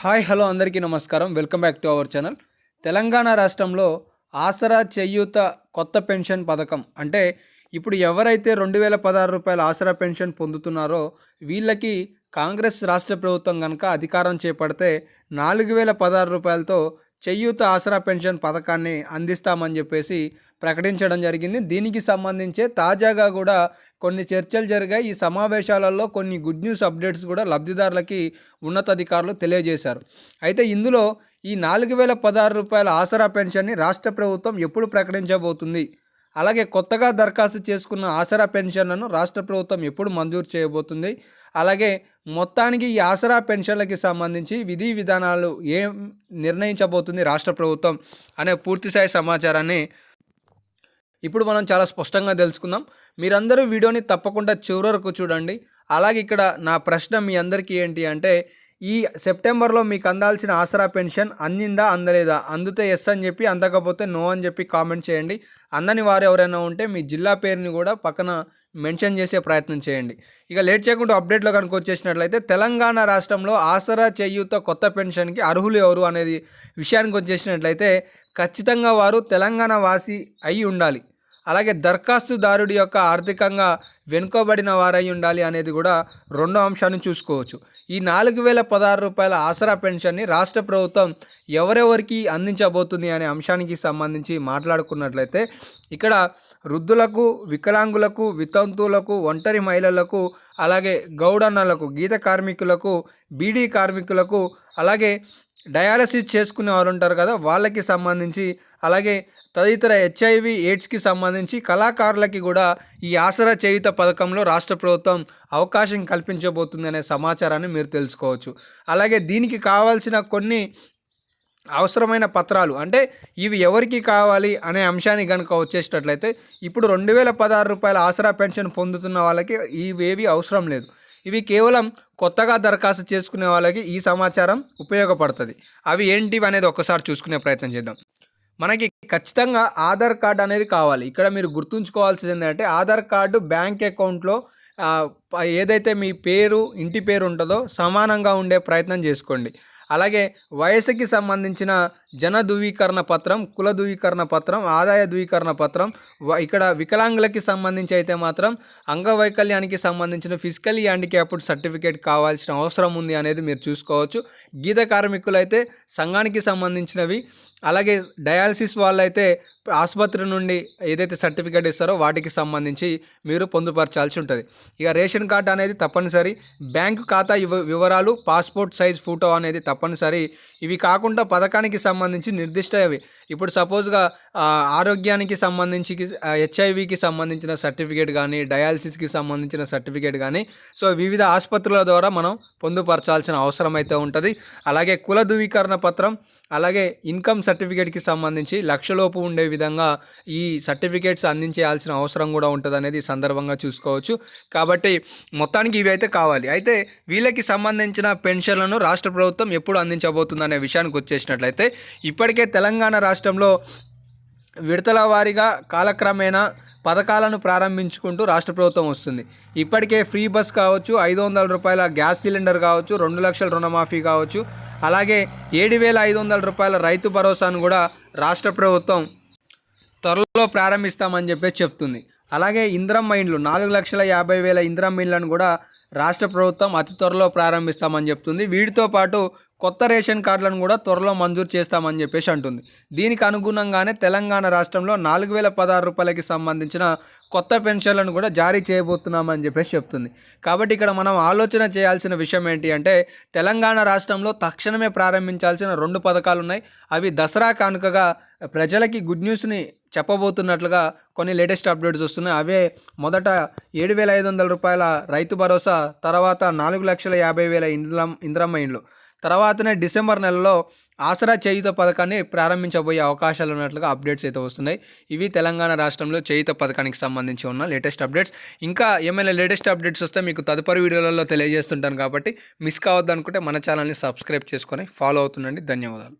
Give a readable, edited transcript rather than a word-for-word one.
Hi hello అందరికీ నమస్కారం. Welcome back to our channel. Telangana రాష్ట్రంలో ఆసరా చేయూత కొత్త పెన్షన్ పథకం అంటే ఇప్పుడు ఎవరైతే రూ. 2016 ఆసరా పెన్షన్ పొందుతున్నారో వీళ్ళకి కాంగ్రెస్ రాష్ట్ర ప్రభుత్వం కనుక అధికారం చేపడితే రూ. 4016తో చేయూత ఆసరా పెన్షన్ పథకాన్ని అందిస్తామని చెప్పేసి ప్రకటించడం జరిగింది. దీనికి సంబంధించే తాజాగా కూడా కొన్ని చర్చలు జరిగాయి. ఈ సమావేశాలలో కొన్ని గుడ్ న్యూస్ అప్డేట్స్ కూడా లబ్ధిదారులకి ఉన్నతాధికారులు తెలియజేశారు. అయితే ఇందులో ఈ రూ. 4016 ఆసరా పెన్షన్ని రాష్ట్ర ప్రభుత్వం ఎప్పుడు ప్రకటించబోతుంది, అలాగే కొత్తగా దరఖాస్తు చేసుకున్న ఆసరా పెన్షన్లను రాష్ట్ర ప్రభుత్వం ఎప్పుడు మంజూరు చేయబోతుంది, అలాగే మొత్తానికి ఈ ఆసరా పెన్షన్లకి సంబంధించి విధి విధానాలు ఏం నిర్ణయించబోతుంది రాష్ట్ర ప్రభుత్వం అనే పూర్తిస్థాయి సమాచారాన్ని ఇప్పుడు మనం చాలా స్పష్టంగా తెలుసుకుందాం. మీరందరూ వీడియోని తప్పకుండా చివరి వరకు చూడండి. అలాగే ఇక్కడ నా ప్రశ్న మీ అందరికీ ఏంటి అంటే, ఈ సెప్టెంబర్లో మీకు అందాల్సిన ఆసరా పెన్షన్ అందిందా అందలేదా? అందితే ఎస్ అని చెప్పి, అందకపోతే నో అని చెప్పి కామెంట్ చేయండి. అందని వారు ఎవరైనా ఉంటే మీ జిల్లా పేరుని కూడా పక్కన మెన్షన్ చేసే ప్రయత్నం చేయండి. ఇక లేట్ చేయకుండా అప్డేట్లో కనుక వచ్చేసినట్లయితే, తెలంగాణ రాష్ట్రంలో ఆసరా చేయూత కొత్త పెన్షన్కి అర్హులు ఎవరు అనేది విషయానికి వచ్చేసినట్లయితే ఖచ్చితంగా వారు తెలంగాణ వాసి అయి ఉండాలి. అలాగే దరఖాస్తుదారుడి యొక్క ఆర్థికంగా వెనుకబడిన వారై ఉండాలి అనేది కూడా రెండో అంశాన్ని చూసుకోవచ్చు. ఈ రూ. 4016 ఆసరా పెన్షన్ని రాష్ట్ర ప్రభుత్వం ఎవరెవరికి అందించబోతుంది అనే అంశానికి సంబంధించి మాట్లాడుకున్నట్లయితే, ఇక్కడ వృద్ధులకు, వికలాంగులకు, వితంతువులకు, ఒంటరి మహిళలకు, అలాగే గౌడన్నలకు, గీత కార్మికులకు, బీడీ కార్మికులకు, అలాగే డయాలసిస్ చేసుకునే వారు ఉంటారు కదా వాళ్ళకి సంబంధించి, అలాగే తదితర హెచ్ఐవి ఎయిడ్స్కి సంబంధించి కళాకారులకి కూడా ఈ ఆసరా చేయూత పథకంలో రాష్ట్ర ప్రభుత్వం అవకాశం కల్పించబోతుంది అనే సమాచారాన్ని మీరు తెలుసుకోవచ్చు. అలాగే దీనికి కావాల్సిన కొన్ని అవసరమైన పత్రాలు అంటే ఇవి ఎవరికి కావాలి అనే అంశాన్ని కనుక వచ్చేటట్లయితే, ఇప్పుడు రూ. 2016 ఆసరా పెన్షన్ పొందుతున్న వాళ్ళకి ఇవేవి అవసరం లేదు. ఇవి కేవలం కొత్తగా దరఖాస్తు చేసుకునే వాళ్ళకి ఈ సమాచారం ఉపయోగపడుతుంది. అవి ఏంటివి అనేది ఒక్కసారి చూసుకునే ప్రయత్నం చేద్దాం. మనకి ఖచ్చితంగా ఆధార్ కార్డు అనేది కావాలి. ఇక్కడ మీరు గుర్తుంచుకోవాల్సింది ఏంటంటే, ఆధార్ కార్డు బ్యాంక్ అకౌంట్లో ఏదైతే మీ పేరు, ఇంటి పేరు ఉంటుందో సమానంగా ఉండే ప్రయత్నం చేసుకోండి. అలాగే వయసుకి సంబంధించిన జన ధృవీకరణ పత్రం, కుల ధృవీకరణ పత్రం, ఆదాయ ధృవీకరణ పత్రం, ఇక్కడ వికలాంగులకి సంబంధించి అయితే మాత్రం అంగవైకల్యానికి సంబంధించిన ఫిజికల్లీ హ్యాండిక్యాప్డ్ సర్టిఫికేట్ కావాల్సిన అవసరం ఉంది అనేది మీరు చూసుకోవచ్చు. గీత కార్మికులు అయితే సంఘానికి సంబంధించినవి, అలాగే డయాలసిస్ వాళ్ళైతే ఆసుపత్రి నుండి ఏదైతే సర్టిఫికేట్ ఇస్తారో వాటికి సంబంధించి మీరు పొందుపరచాల్సి ఉంటుంది. ఇక రేషన్ కార్డు అనేది తప్పనిసరి, బ్యాంకు ఖాతా వివరాలు, పాస్పోర్ట్ సైజ్ ఫోటో అనేది తప్పనిసరి. ఇవి కాకుండా పథకానికి సంబంధించి నిర్దిష్టవి, ఇప్పుడు సపోజ్గా ఆరోగ్యానికి సంబంధించి హెచ్ఐవికి సంబంధించిన సర్టిఫికేట్ కానీ, డయాలసిస్కి సంబంధించిన సర్టిఫికేట్ కానీ, సో వివిధ ఆసుపత్రుల ద్వారా మనం పొందుపరచాల్సిన అవసరం అయితే ఉంటుంది. అలాగే కుల ధృవీకరణ పత్రం, అలాగే ఇన్కమ్ సర్టిఫికేట్కి సంబంధించి 1,00,000 లోపు ఉండే విధంగా ఈ సర్టిఫికేట్స్ అందించేయాల్సిన అవసరం కూడా ఉంటుంది అనేది సందర్భంగా చూసుకోవచ్చు. కాబట్టి మొత్తానికి ఇవి అయితే కావాలి. అయితే వీళ్ళకి సంబంధించిన పెన్షన్లను రాష్ట్ర ప్రభుత్వం ఎప్పుడు అందించబోతుందనే విషయానికి వచ్చేసినట్లయితే, ఇప్పటికే తెలంగాణ రాష్ట్రంలో విడతల వారీగా కాలక్రమేణా పథకాలను ప్రారంభించుకుంటూ రాష్ట్ర ప్రభుత్వం వస్తుంది. ఇప్పటికే ఫ్రీ బస్ కావచ్చు, రూ. 500 గ్యాస్ సిలిండర్ కావచ్చు, 2 లక్షల రుణమాఫీ కావచ్చు, అలాగే రూ. 7,500 రైతు భరోసాను కూడా రాష్ట్ర ప్రభుత్వం త్వరలో ప్రారంభిస్తామని చెప్పేసి చెప్తుంది. అలాగే ఇందిరమ్మ ఇండ్లు 4,50,000 ఇందిరమ్మ ఇండ్లను కూడా రాష్ట్ర ప్రభుత్వం అతి త్వరలో ప్రారంభిస్తామని చెప్తుంది. వీటితో పాటు కొత్త రేషన్ కార్డులను కూడా త్వరలో మంజూరు చేస్తామని చెప్పేసి అంటుంది. దీనికి అనుగుణంగానే తెలంగాణ రాష్ట్రంలో రూ. 4,016కి సంబంధించిన కొత్త పెన్షన్లను కూడా జారీ చేయబోతున్నామని చెప్పేసి చెప్తుంది. కాబట్టి ఇక్కడ మనం ఆలోచన చేయాల్సిన విషయం ఏంటి అంటే, తెలంగాణ రాష్ట్రంలో తక్షణమే ప్రారంభించాల్సిన 2 పథకాలు ఉన్నాయి. అవి దసరా కానుకగా ప్రజలకి గుడ్ న్యూస్ని చెప్పబోతున్నట్లుగా కొన్ని లేటెస్ట్ అప్డేట్స్ వస్తున్నాయి. అవే మొదట రూ. 7,500 రైతు భరోసా, తర్వాత 4,50,000 ఇందిరమ్మ ఇండ్లు, తర్వాతనే డిసెంబర్ నెలలో ఆసరా చేయూత పథకాన్ని ప్రారంభించబోయే అవకాశాలు ఉన్నట్లుగా అప్డేట్స్ అయితే వస్తున్నాయి. ఇవి తెలంగాణ రాష్ట్రంలో చేయూత పథకానికి సంబంధించి ఉన్న లేటెస్ట్ అప్డేట్స్. ఇంకా ఏమైనా లేటెస్ట్ అప్డేట్స్ వస్తే మీకు తదుపరి వీడియోలలో తెలియజేస్తుంటాను. కాబట్టి మిస్ కావద్దు అనుకుంటే మన ఛానల్ని సబ్స్క్రైబ్ చేసుకొని ఫాలో అవుతుండండి. ధన్యవాదాలు.